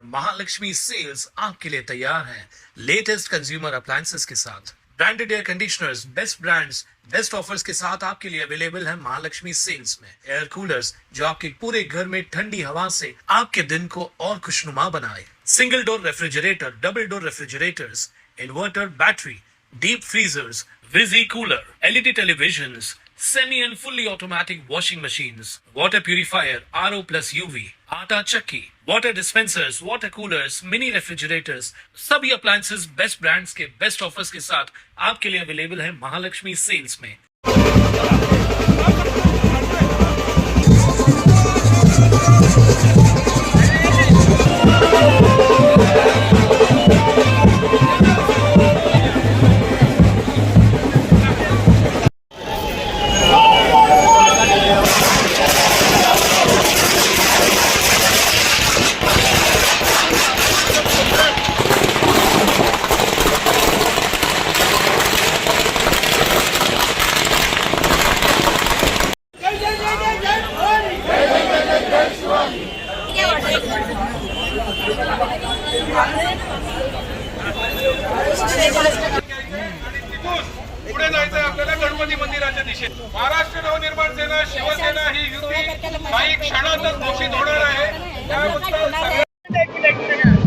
Mahalakshmi cells आपके लिए तैयार है लेटेस्ट कंज्यूमर अप्लायंसेस के साथ। Branded air conditioners, best brands, best offers के साथ आपके लिए अवेलेबल है महालक्ष्मी सेल्स में। एयर कूलर्स जो आपके पूरे घर में ठंडी हवा से आपके दिन को और खुशनुमा बनाए। Single door refrigerator, double door refrigerators, inverter battery, deep freezers, visi cooler, LED televisions, semi and fully automatic washing machines, water purifier, RO plus UV, आटा चक्की, water dispensers, water coolers, mini refrigerators, सभी appliances best brands के best offers के साथ आपके लिए available है Mahalakshmi sales में। पुढे जायचंय आपल्याला गणपती मंदिराच्या दिशेने। महाराष्ट्र नवनिर्माण सेना, शिवसेना ही युती काही क्षणातच घोषित होणार आहे।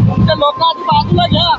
तुमच्या लोकांची बाजूला घ्या।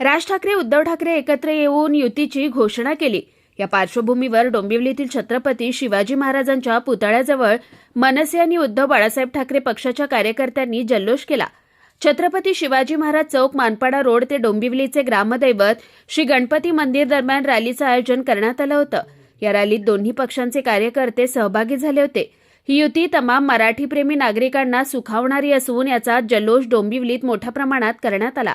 राज ठाकरे उद्धव ठाकरे एकत्र येऊन युतीची घोषणा केली। या पार्श्वभूमीवर डोंबिवलीतील छत्रपती शिवाजी महाराजांच्या पुतळ्याजवळ मनसे आणि उद्धव बाळासाहेब ठाकरे पक्षाच्या कार्यकर्त्यांनी जल्लोष केला। छत्रपती शिवाजी महाराज चौक, मानपाडा रोड ते डोंबिवलीचे ग्रामदैवत श्री गणपती मंदिर दरम्यान रॅलीचं आयोजन करण्यात आलं होतं। या रॅलीत दोन्ही पक्षांचे कार्यकर्ते सहभागी झाले होते। ही युती तमाम मराठीप्रेमी नागरिकांना सुखावणारी असून याचा जल्लोष डोंबिवलीत मोठ्या प्रमाणात करण्यात आला।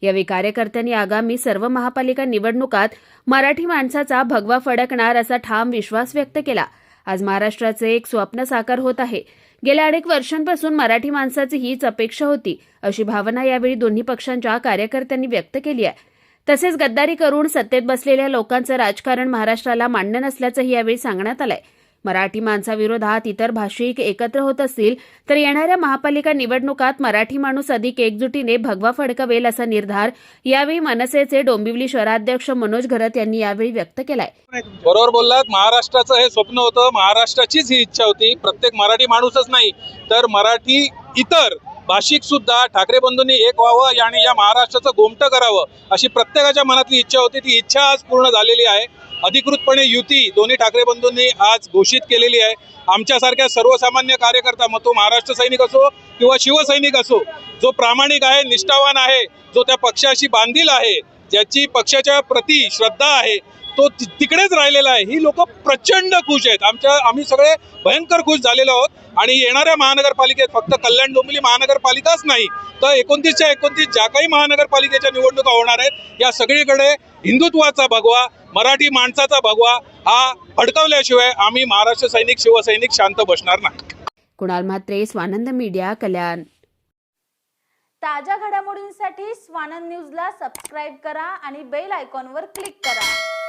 यावेळी कार्यकर्त्यांनी आगामी सर्व महापालिका निवडणुकात मराठी माणसाचा भगवा फडकणार असा ठाम विश्वास व्यक्त केला। आज महाराष्ट्राचे एक स्वप्न साकार होत आहे। गेल्या अनेक वर्षांपासून मराठी माणसाची हीच अपेक्षा होती, अशी भावना यावेळी दोन्ही पक्षांच्या कार्यकर्त्यांनी व्यक्त केली आहे। तसेच गद्दारी करून सत्तेत बसलेल्या लोकांचं राजकारण महाराष्ट्राला मान्य नसल्याचंही यावेळी सांगण्यात आलंय। मराठी माणसाविरोधात इतर भाषिक एकत्र होत असतील तर येणाऱ्या महापालिका निवडणुकात मराठी माणूस अधिक एकजुटीने भगवा फडकवेल असा निर्धार यावेळी मनसेचे डोंबिवली शहराध्यक्ष मनोज घरत यांनी यावेळी व्यक्त केलाय। बरोबर बोललात, महाराष्ट्राचं हे स्वप्न होतं, महाराष्ट्राचीच ही इच्छा होती। प्रत्येक मराठी माणूसच नाही तर मराठी इतर भाषिक सुद्धा ठाकरे बंधूंनी एक व्हावं आणि या महाराष्ट्राचं गोमटं करावं अशी प्रत्येकाच्या मनातली इच्छा होती। ती इच्छा आज पूर्ण झालेली आहे। अधिकृतपणे युती दोन्ही ठाकरे बंधूंनी आज घोषित केलेली आहे। आमच्यासारख्या सर्वसामान्य कार्यकर्ता, मग तो महाराष्ट्र सैनिक असो किंवा शिवसैनिक असो, जो प्रामाणिक आहे, निष्ठावान आहे, जो त्या पक्षाशी बांधील आहे, ज्याची पक्षाच्या प्रती श्रद्धा आहे, तो तिकडेच राहिलेला आहे। ही लोक प्रचंड खुश आहेत। आम्ही सगळे भयंकर खुश झालेलो आहोत। आणि येणाऱ्या महानगरपालिकेत फक्त कल्याण डोंबिवली महानगरपालिकाच नाही तर 29च्या 29 ज्या काही महानगरपालिकेच्या निवडणुका होणार आहेत, या सगळीकडे हिंदुत्वाचा भगवा, मराठी माणसाचा भगवा हा फडकवल्याशिवाय आम्ही महाराष्ट्र सैनिक, शिवसैनिक शांत बसणार नाही। कुणाल म्हात्रे, स्वानंद मीडिया, कल्याण। ताज्या घडामोडींसाठी स्वानंद न्यूजला सबस्क्राइब करा आणि बेल आयकॉनवर क्लिक करा।